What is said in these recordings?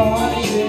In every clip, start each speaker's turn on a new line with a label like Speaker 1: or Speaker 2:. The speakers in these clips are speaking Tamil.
Speaker 1: Ragazzi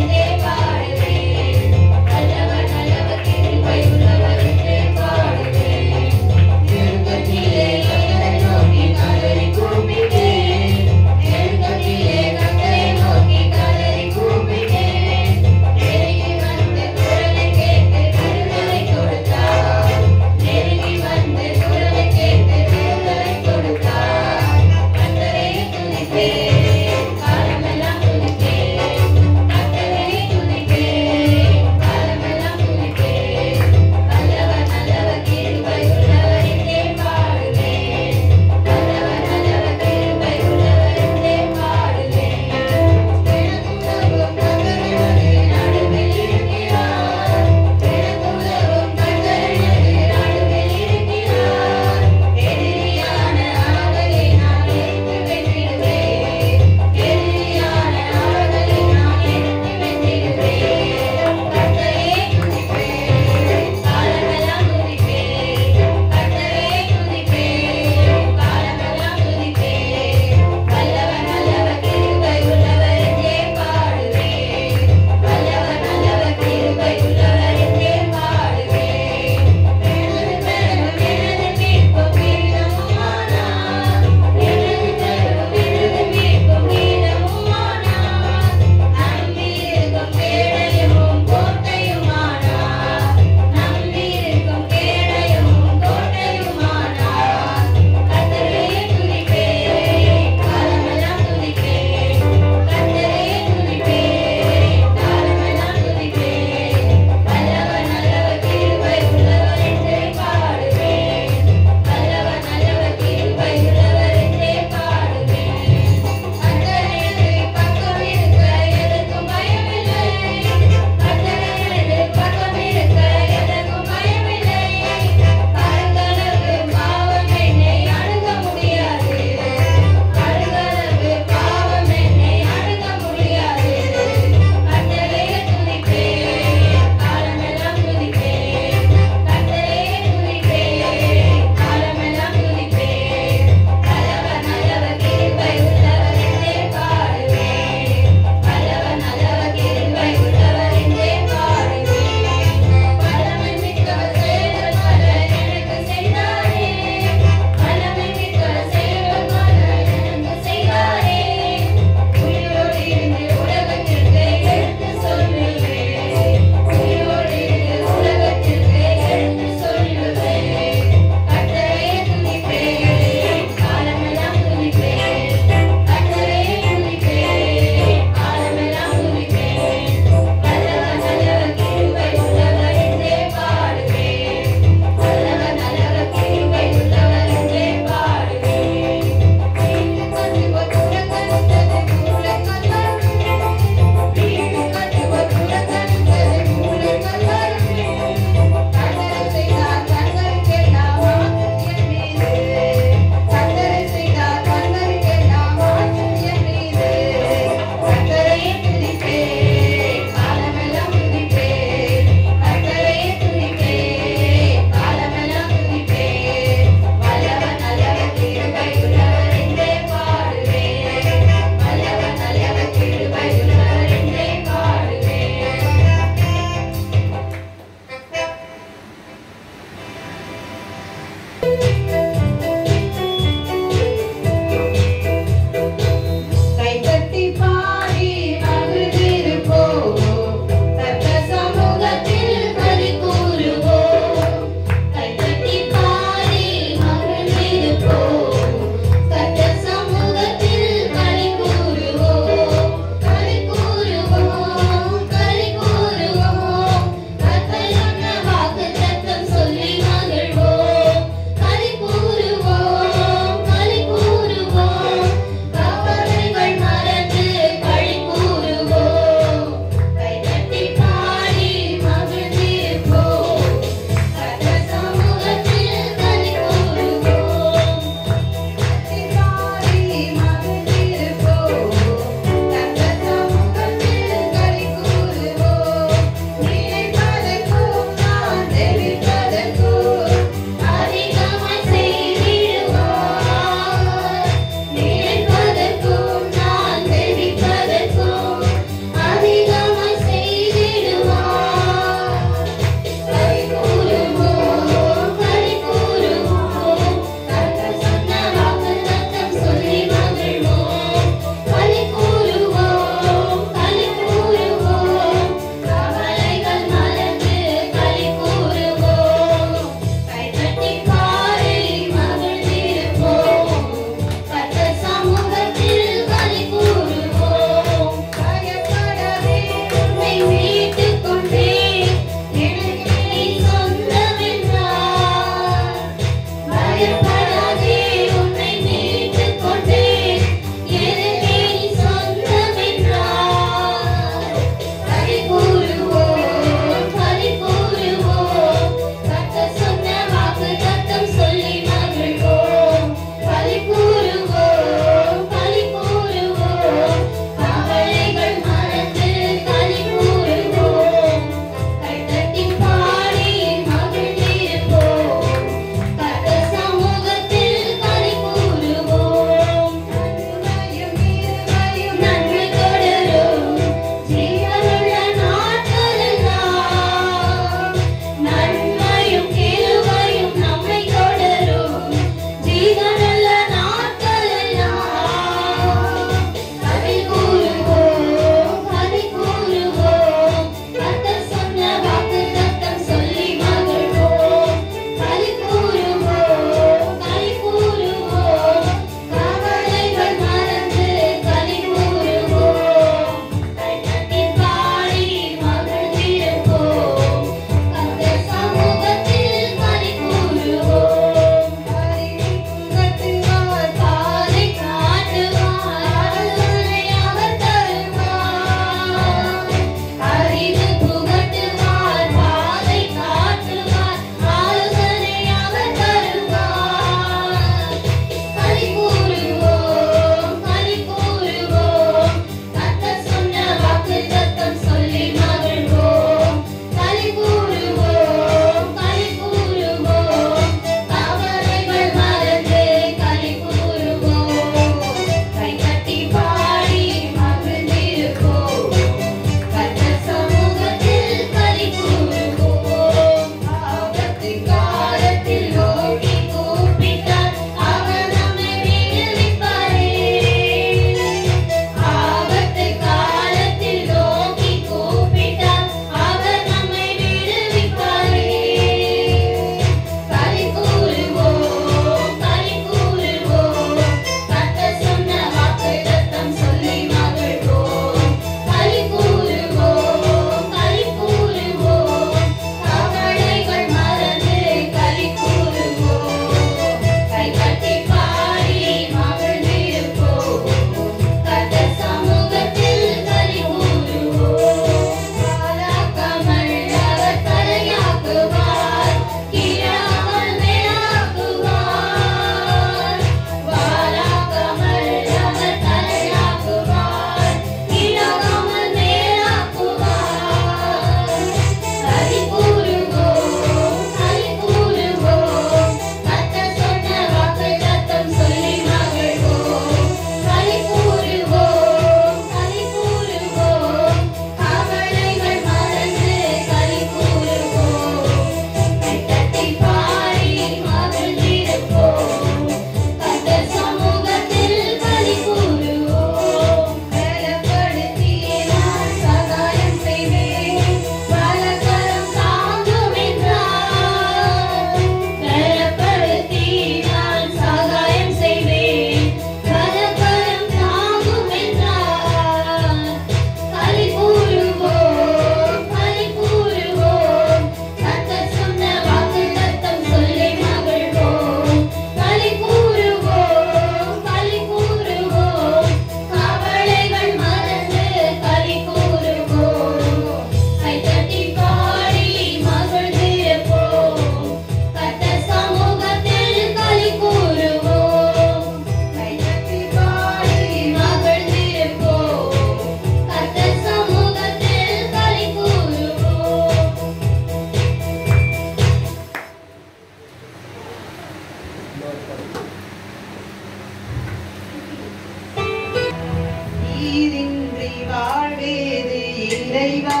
Speaker 1: நீரின்றி வாழ்வேது இறைவா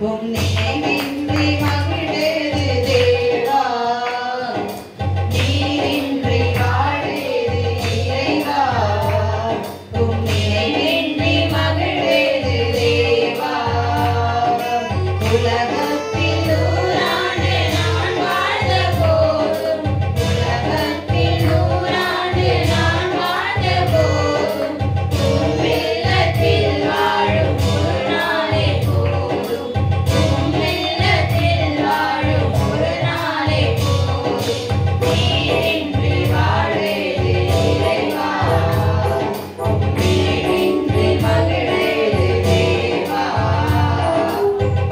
Speaker 1: உம் நினைவின்றி மகிழ்வேது தேவா நீரின்றி வாழ்வேது இறைவா உம் நினைவின்றி மகிழ்வேது தேவா உலகத்தில் நூறாண்டு நான் வாழ்ந்த போதும் உலகத்தில் நூறாண்டு நான் வாழ்ந்த போதும் உம்மில்லத்தில் வாழும் ஒரு நாளே போதும் உம்மில்லத்தில் வாழும் ஒரு நாளே போதும் நீரின்றி வாழ்வேது இறைவா நீரின்றி மகிழ்வேது தேவா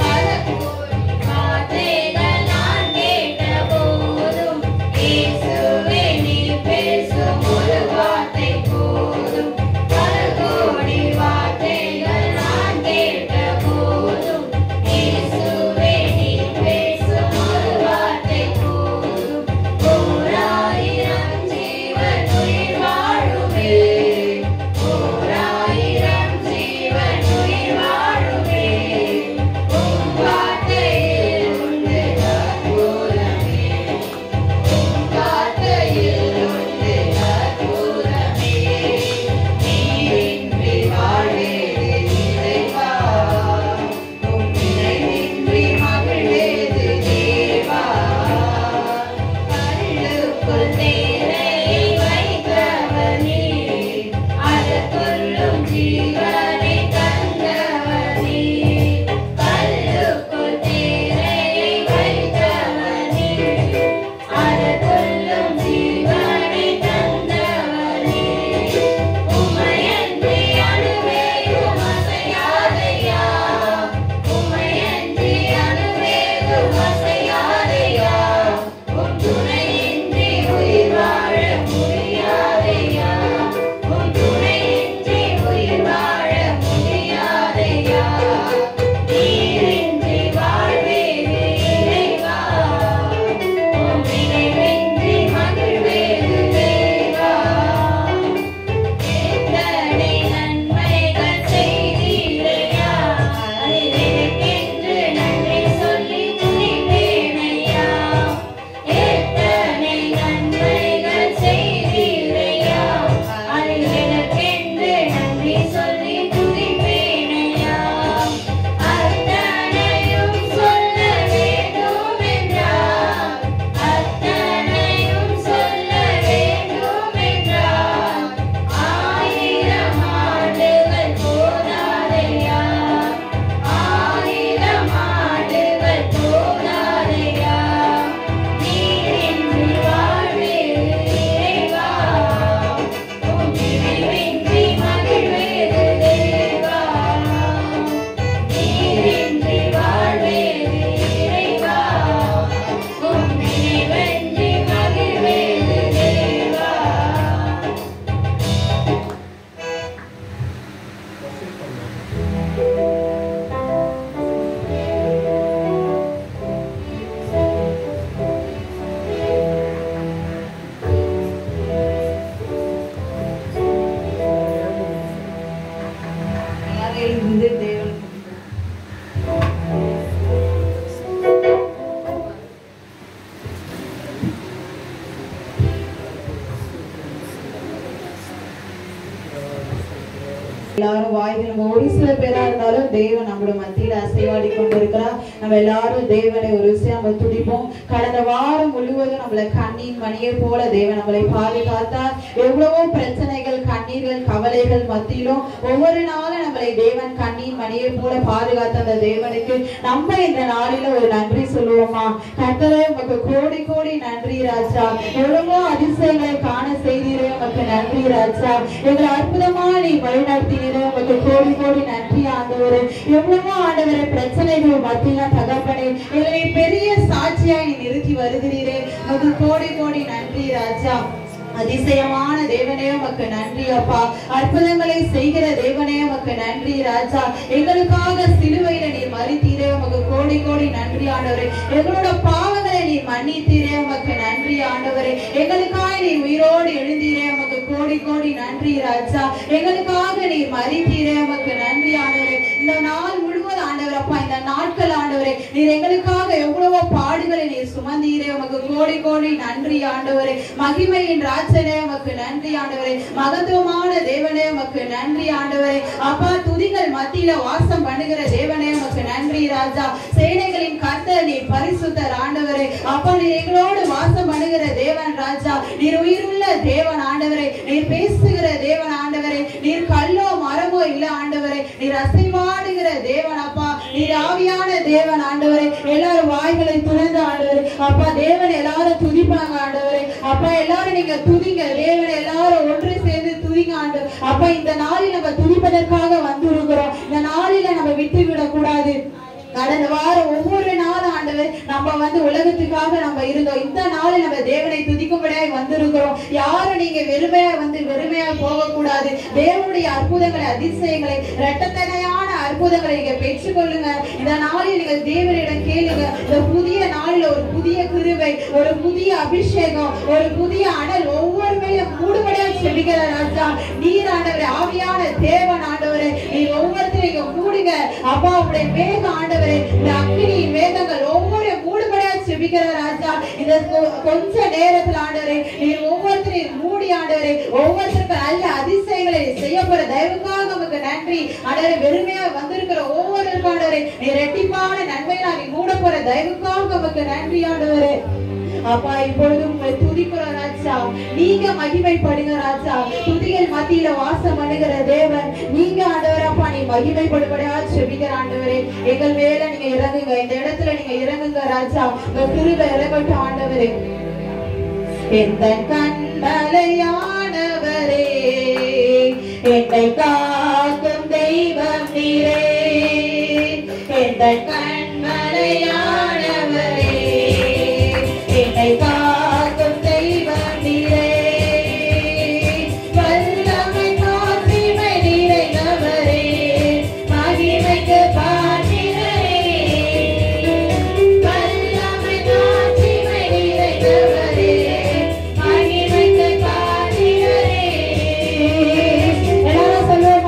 Speaker 1: பல கோடி வார்த்தைகள் நான் கேட்ட போதும் இயேசுவே நீர் பேசும் ஒரு வார்த்தை போதும் பல கோடி வார்த்தைகள் நான் கேட்ட போதும் இயேசுவே நீர் பேசும் ஒரு வார்த்தை போதும் ஓராயிரம் ஜீவன் உயிர் வாழுமே ஓராயிரம் ஜீவன் உயிர் வாழுமே உம் வார்த்தையில் உண்டு அற்புதமே உம் வார்த்தையில் உண்டு அற்புதமே நீரின்றி வாழ்வேது இறைவா உம் நினைவின்றி மகிழ்வேது தேவா கல்லுக்குள் தேரையை வைத்தவர் நீர் அதற்குள்ளும் ஜீவனை தந்தவர் நீர் கல்லுக்குள் தேரையை வைத்தவர் நீர் அதற்குள்ளும் ஜீவனை தந்தவர் நீர் உம்மையன்றி அணுவேகும் அசையாதையா உம்மையன்றி அணுவேகும் அசையாதையா உம் துணையின்றி உயிர் வாழ முடியாதையா உம் துணையின்றி உயிர் வாழ முடியாதையா நீரின்றி வாழ்வேது இறைவா உம் நினைவின்றி மகிழ்வேது தேவா எத்தனை நன்மைகள் செய்தீரையா அதில் எனக்கென்று நன்றி சொல்லி துதிப்பேனையா எத்தனை நன்மைகள் செய்தீரையா அதில் எனக்கென்று நன்றி சொல்லி துதிப்பேனையா அத்தனையும் சொல்ல வேண்டும் என்றார் அத்தனையும் சொல்ல வேண்டும் என்றார் ஆயிரம் ஆண்டுகள் போதாதையா ஆயிரம் ஆண்டுகள் போதாதையா நீரின்றி வாழ்வேது இறைவா உம் நினைவின்றி மகிழ்வேது தேவா நீரின்றி வாழ்வேது இறைவா உம் நினைவின்றி மகிழ்வேது தேவா இருந்து தேவன் எல்லாரும் வாய்கள் ஒரு சில பேரா இருந்தாலும் தேவன் நம்மளோட மத்தியில அசைவாடி கொண்டிருக்கிறார். நம்ம எல்லாரும் தேவனை ஒரு விஷயம் நம்ம துடிப்போம். கடந்த வாரம் முழுவதும் நம்மளை கண்ணீர் மணியை போல தேவன் நம்மளை பாதுகாத்தார். எவ்வளவோ பிரச்சனைகள், கண்ணீர்கள், கவலைகள் மத்தியிலும் ஒவ்வொரு நாளும் நம்மளை தேவன் கண்ணீர் மணியை போல பாதுகாத்த அந்த தேவனுக்கு நம்ம இந்த நாளில ஒரு நன்றி சொல்லுவோமா? கர்த்தரே உமக்கு கோடி கோடி நன்றி ராஜா. எவ்வளவோ அதிசயங்களை காண செய்தீரே உமக்கு நன்றி ராஜா. எங்களை அற்புதமா நீ வழிநடத்தினீரே உமக்கு கோடி கோடி நன்றி ஆண்டவரே. எவ்வளவோ ஆண்டவரே பிரச்சனைகள் மத்தியில தகப்பனே எங்களை பெரிய சாட்சியாய் நீ நிறுத்தி வருகிறீரே உமக்கு கோடி கோடி நன்றி ராஜா. அதிசயமான தேவனே உமக்கு நன்றி அப்பா. அற்புதங்களை செய்கிற தேவனே உமக்கு நன்றி ராஜா. எங்களுக்காக சிலுவையில நீ மரித்தீரே உமக்கு கோடி கோடி நன்றி ஆண்டவரே. எங்களோட பாவங்களை நீ மன்னித்தீரே உமக்கு நன்றி ஆண்டவரே. எங்களுக்காக நீ உயிரோடு எழுந்தீரே உமக்கு கோடி கோடி கோடி நன்றி ராஜா. எங்களுக்காக நீர் மரித்தீரே, உமக்கு நன்றி ஆண்டவரே. இந்த நாள் முழுவதும் ஆண்டவர் அப்பா, இந்த நாட்கள் ஆண்டவரே நீர் எங்களுக்காக எவ்வளவோ பாடுகளை நீர் சுமந்தீரே, உமக்கு கோடி கோடி நன்றி ஆண்டவரே. மகிமையின் ராஜனே உமக்கு நன்றி ஆண்டவரே. மகத்துவமான தேவனே உமக்கு நன்றி ஆண்டவரே. அப்பா, துதிகள் மத்தியில வாசம் பண்ணுகிற தேவனே உமக்கு நன்றி ராஜா. சேனைகளின் கர்த்தர் நீர் பரிசுத்தர் ஆண்டவரே. அப்பா, நீர் எங்களோடு வாசம் பண்ணுகிற தேவன் ராஜா. நீர் உயிருள்ள தேவன் ஆண்டவரே. நீர் பேசுகிற தேவன் ஆண்டவரே. நீர் கல்லோ மரமோ இல்ல ஆண்டவரே. நீர் அசைவாடுகிற தேவன் அப்பா. நீர் ஆவியான தேவன் ஆண்டவரே. எல்லாரும் வாய்களை துறந்து ஆண்டவரே அப்பா, தேவன் எல்லாரும் துதிப்பாங்க ஆண்டவரே. அப்பா, எல்லாரும் நீங்க துதிங்க, தேவன் எல்லாரும் ஒன்று சேர்ந்து துதிங்க ஆண்டவர். அப்பா, இந்த நாளில் நம்ம துதிப்பதற்காக வந்திருக்கிறோம். இந்த நாளில நம்ம விட்டு விடக் கூடாது. கடந்த வாரம் ஒவ்வொரு நாளும் ஆண்டவர் நம்ம உலகத்துக்காக நம்ம இருந்தோம். இந்த நாளில் நம்ம தேவனை துதிக்கும்படியாக வந்திருக்கிறோம். யாரும் நீங்க வெறுமையா போக கூடாது. தேவனுடைய அற்புதங்களை, அதிசயங்களை, இரட்டத்தனையான அற்புதங்களை நீங்க பெற்றுக்கொள்ளுங்க. இந்த நாளில் நீங்கள் தேவனிடம் கேளுங்க. இந்த புதிய நாளில் ஒரு புதிய கிருபை, ஒரு புதிய அபிஷேகம், ஒரு புதிய அனல் ஒவ்வொரு மேலும் மூடுபடியாக செபிக்கிற ராஜா நீர் ஆண்டவரே. ஆவியான தேவன் ஆண்டவரே, நீர் ஒவ்வொருத்தரையும் மூடுங்க அப்பா. உடைய மேக ஆண்டவர், இந்த அக்கினியின் வேதங்கள் ஒவ்வொரு மூடுபடியா செபிக்கிற ராஜா. இந்த கொஞ்ச நேரத்தில் ஆண்டவரே நீர் ஒவ்வொருத்தரையும் மூடி ஆண்டவரே, ஒவ்வொருத்தருக்கு நல்ல அதிசயங்களை செய்ய போற தயவுக்காக நமக்கு நன்றி ஆண்டவரே. வெறுமையா வந்திருக்கிற ஒவ்வொருவருக்கும் ஆண்டவரே நீர் இரட்டிப்பான நன்மையாக நீ மூட போற தயவுக்காக நமக்கு நன்றி ஆண்டவரே. அப்பா, இப்பொழுது உங்களை துதிக்கிறோம் ராஜா. நீங்க மகிமைப்படுங்க ராஜா. துதிகள் மத்தியில வாசம் பண்ணுகிற தேவன் நீங்க ஆண்டவர். அப்பா, நீ மகிமைப்படும்படியா செபிக்கிற ஆண்டவரே. எங்கள் மேல நீங்க இறங்குங்க, இந்த இடத்துல நீங்க இறங்குங்க ராஜா. உங்க கிருபை இறங்கட்டும் ஆண்டவரே. எந்த கண்மலையானவரே, என்னை காக்கும் தெய்வம் நீரே. எந்த கண்மலையானவரே, என்னை காக்கும் தெய்வம் நீரே. வல்லமை மாட்சிமை நிறைந்தவரே, மகிமைக்கு பாத்திரரே. வல்லமை மாட்சிமை நிறைந்தவரே, மகிமைக்கு பாத்திரரே. எல்லாரும் சொல்லுவோம்.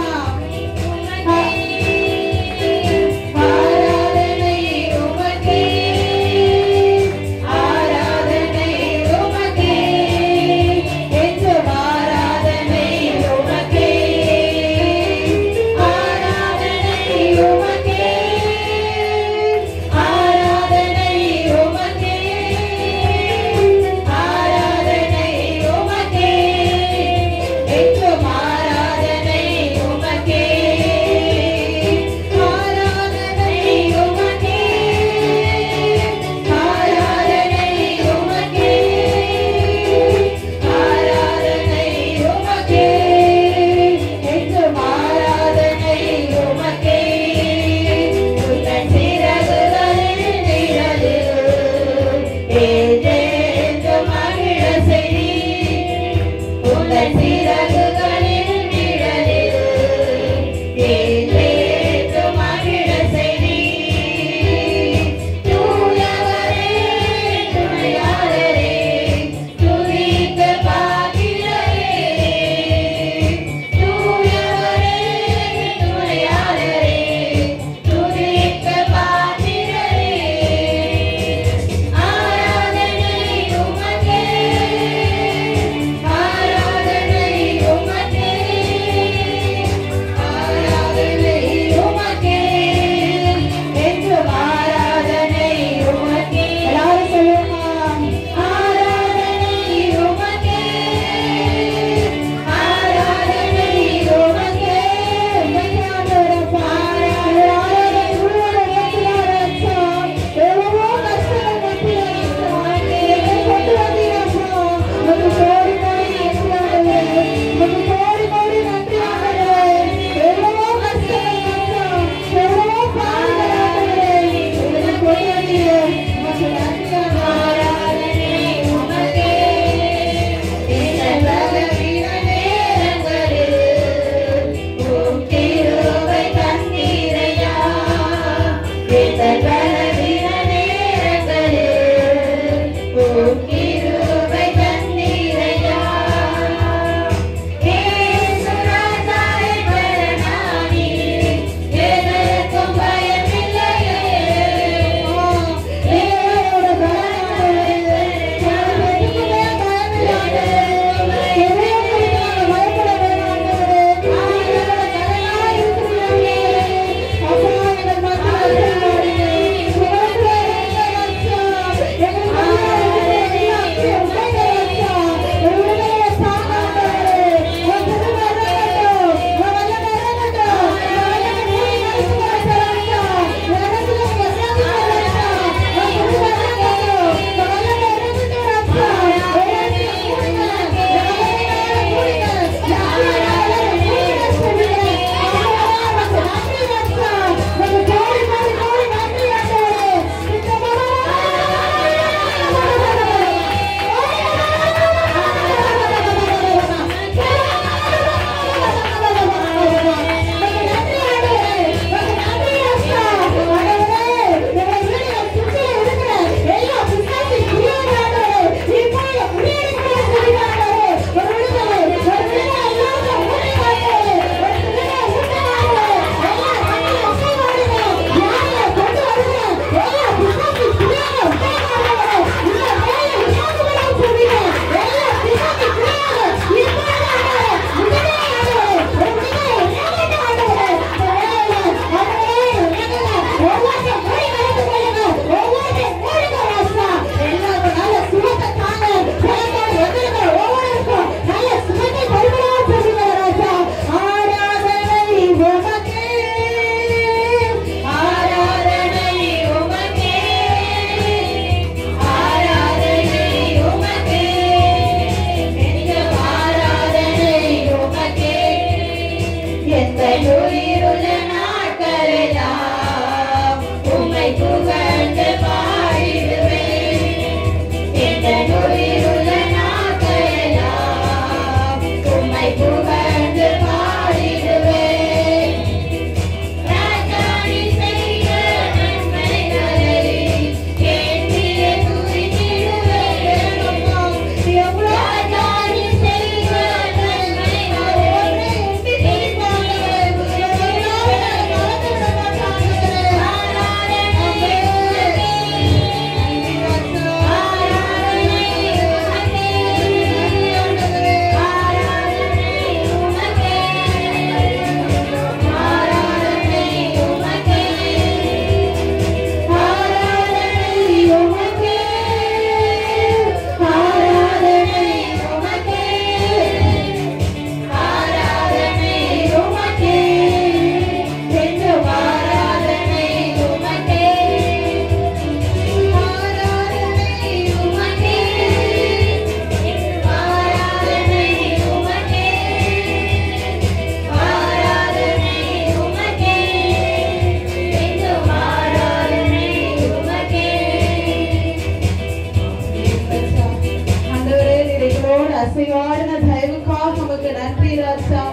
Speaker 1: ராஜா.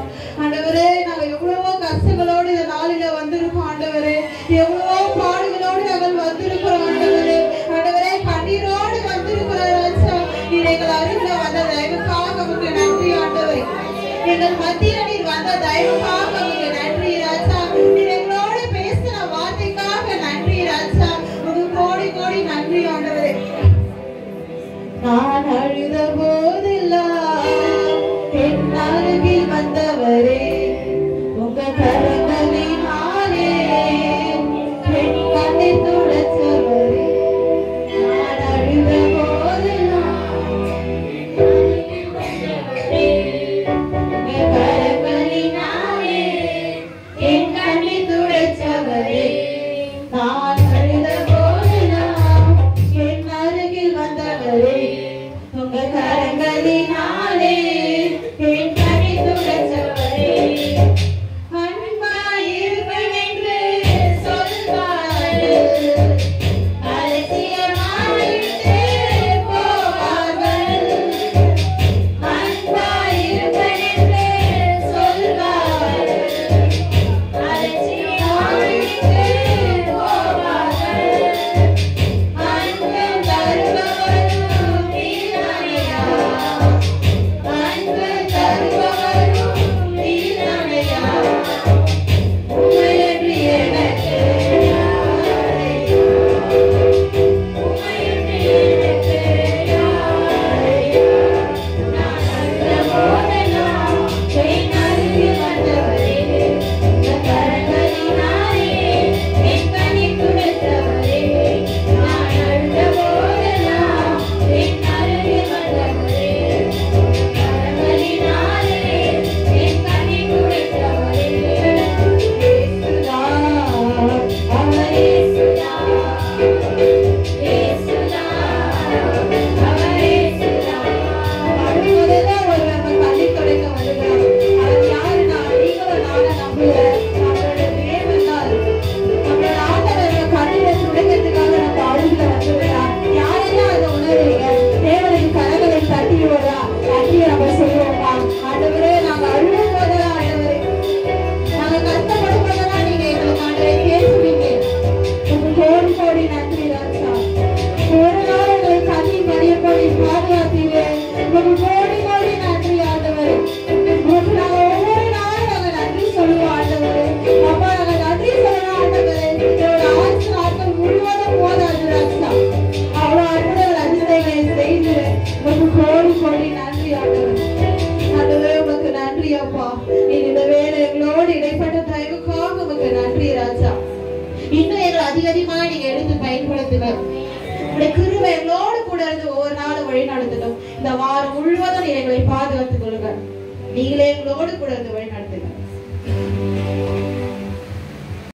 Speaker 1: ஆண்டவரே, நாங்க எவ்வளவோ கஷ்டங்களோடு இந்த நாளில வந்திருக்கோம் ஆண்டவரே. எவ்வளவோ பாடுகளோடு நாங்கள் வந்திருக்கிறோம் ஆண்டவரே. ஆண்டவரே, கண்ணீரோடு வந்திருக்கிறோம் ராஜா. எங்கள் அருகில வந்த தயவுக்காக உங்களுக்கு நன்றி ஆண்டவரே. எங்கள் மத்தியில நீர் வந்த தயவுக்காக உங்களுக்கு நன்றி ராஜா. நீர் எங்களோடு பேசின வார்த்தைக்காக நன்றி ராஜா. உங்களுக்கு கோடி கோடி நன்றி ஆண்டவரே. நான் அழுத போதெல்லாம் என் அருகில் வந்தவரே, உங்க கரங்களினாலே என் கண்ணீர் துடைத்தவரே. நான் அழுத போதெல்லாம் உங்க கரங்களினாலே என் கண்ணீர் துடைத்தவரே. நான் அழுத போதெல்லாம் என் அருகில் வந்தவரே, உங்க கரங்களினாலே என் கண்ணீர் துடைத்தவரே. அன்பாயிருப்பேன் என்று சொல்வார்கள், அலட்சியமாயிட்டே போவார்கள். அன்பாயிருப்பேன் என்று சொல்வார்கள், அலட்சியமாயிட்டே போவார்கள். அன்பு தருபவரும் நீதானையா, அன்பு தருபவரும் நீதானையா. உம்மையன்றி எனக்கு யாரையா, உம்மையன்றி எனக்கு யாரையா. நான் அழுத போதெல்லாம் என் அருகில் வந்தவரே, உங்க கரங்களினாலே என் கண்ணீர் துடைத்தவரே. நான் அழுத போதெல்லாம் என் அருகில் வந்தவரே, உங்க கரங்களினாலே என் கண்ணீர் துடைத்தவரே. இயேசுதா, அவர் இயேசுதா, இயேசுதா, அவர் இயேசுதா. அழுவதெல்லாம் ஒரு நம்ம கண்ணீர் துடைக்க வருகிறார். அவர் யாருன்னா நீங்களும் நானும் நம்புகிறேன். நம்மளோட தேவன் தான். நம்மளோட ஆண்டவர் நம்ம கண்ணீரை துடைக்கிறதுக்காக நம்ம அழுகில வந்துவிட்டார். யாரெல்லாம் அதை உணர்றீங்க? தேவனின் கரங்களை தட்டி விடுறா நன்றியை நம்ம சொல்லுவோமா? ஆண்டவரே, நாங்க அழுவும் போதெல்லாம் ஆண்டவரே, நாங்க கஷ்டப்படும் போதெல்லாம் நீங்க எங்களுக்கு ஆண்டவரை பேசுவீங்க. உங்களுக்கு கோடி கோடி நன்றி ராஜா. ஒரு நாள் எங்களை கண்ணீர் மடியப்படி பாதுகாத்தீங்க. உங்களுக்கு கோடி கோடி நன்றி ஆண்டவரே. உங்களுக்கு நாங்க ஒவ்வொரு நாளும் நாங்க நன்றி சொல்லுவோம் ஆண்டவரே. அப்பா, நாங்க நன்றி சொல்லணும் ஆண்டவரே. என்னோட ஆட்சி நாட்கள் முழுவதும் போதாது ராஜா. அவ்வளவு அற்புதங்கள் அதிசயங்களை செய்து உங்களுக்கு கோடி கோடி நன்றி ஆண்டவரே. ஆண்டவரே, உமக்கு நன்றி அப்பா. நீர் இந்த வேலை எங்களோடு இடைப்பட்ட தயவுக்காக உமக்கு நன்றி ராஜா. இன்னும் எங்களை அதிகமாக நீங்க எடுத்து பயன்படுத்துங்க. உங்களுடைய கிருபை எங்களோடு கூட இருந்து ஒவ்வொரு நாளும் வழி நடத்தணும். இந்த வாரம் முழுவதும் நீர் எங்களை பாதுகாத்துக் கொள்ளுங்க. நீங்களே எங்களோடு கூட இருந்து வழி நடத்துங்க.